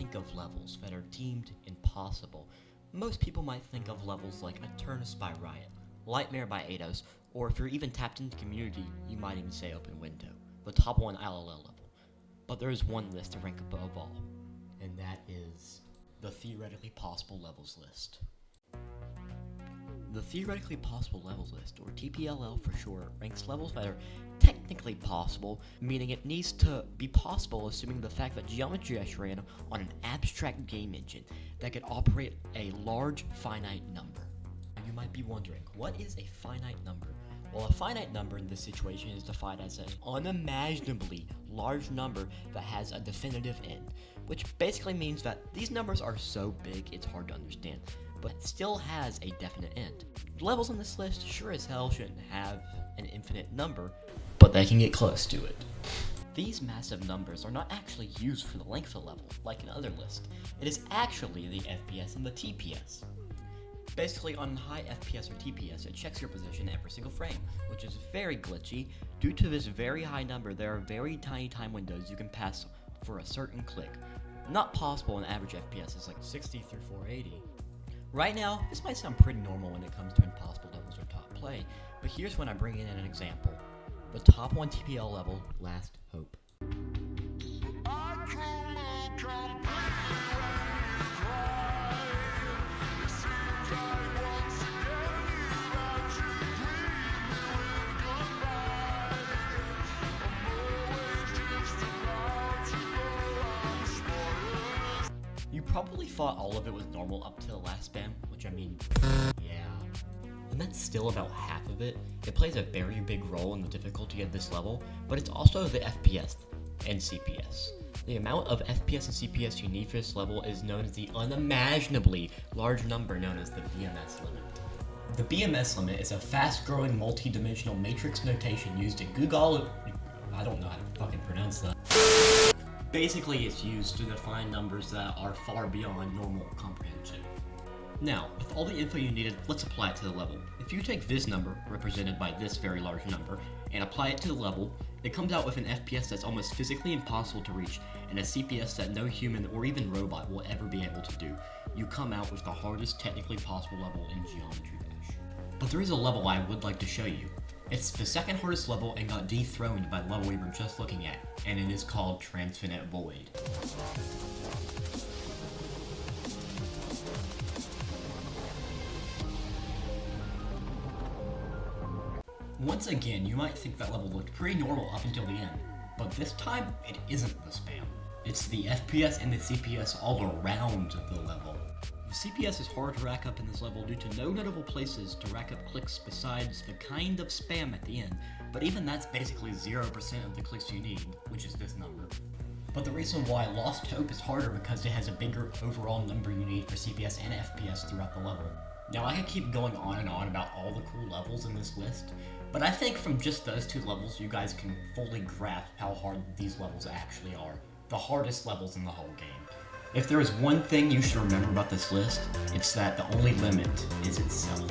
think of levels that are deemed impossible, most people might think of levels like Eternus by Riot, Lightmare by Eidos, or if you're even tapped into Community, you might even say Open Window, the top 1 ILL level. But there is one list to rank above all, and that is the Theoretically Possible Levels list. The Theoretically Possible Levels list, or TPLL for short, ranks levels that are technically possible, meaning it needs to be possible assuming the fact that Geometry Dash ran on an abstract game engine that could operate a large finite number. And you might be wondering, what is a finite number? Well, a finite number in this situation is defined as an unimaginably large number that has a definitive end, which basically means that these numbers are so big it's hard to understand, but it still has a definite end. The levels on this list sure as hell shouldn't have an infinite number, but they can get close to it. These massive numbers are not actually used for the length of the level, like in other lists. It is actually the FPS and the TPS. Basically, on high FPS or TPS, it checks your position every single frame, which is very glitchy. Due to this very high number, there are very tiny time windows you can pass for a certain click. Not possible in average FPS is like 60 through 480. Right now, this might sound pretty normal when it comes to impossible levels or top play, but here's when I bring in an example. The top 1 TPL level, Last Hope. You probably thought all of it was normal up to the last spam, which I mean, yeah. And that's still about half of it. It plays a very big role in the difficulty of this level, but it's also the FPS and CPS. The amount of FPS and CPS you need for this level is known as the unimaginably large number known as the BMS limit. The BMS limit is a fast-growing multi-dimensional matrix notation used in Google. I don't know how to fucking pronounce that. Basically, it's used to define numbers that are far beyond normal comprehension. Now, with all the info you needed, let's apply it to the level. If you take this number, represented by this very large number, and apply it to the level, it comes out with an FPS that's almost physically impossible to reach, and a CPS that no human or even robot will ever be able to do. You come out with the hardest technically possible level in Geometry Dash. But there is a level I would like to show you. It's the second hardest level and got dethroned by the level we were just looking at, and it is called Transfinite Void. Once again, you might think that level looked pretty normal up until the end, but this time, it isn't the spam. It's the FPS and the CPS all around the level. The CPS is hard to rack up in this level due to no notable places to rack up clicks besides the kind of spam at the end, but even that's basically 0% of the clicks you need, which is this number. But the reason why Lost Hope is harder because it has a bigger overall number you need for CPS and FPS throughout the level. Now I could keep going on and on about all the cool levels in this list, but I think from just those 2 levels you guys can fully grasp how hard these levels actually are. The hardest levels in the whole game. If there is one thing you should remember about this list, it's that the only limit is itself.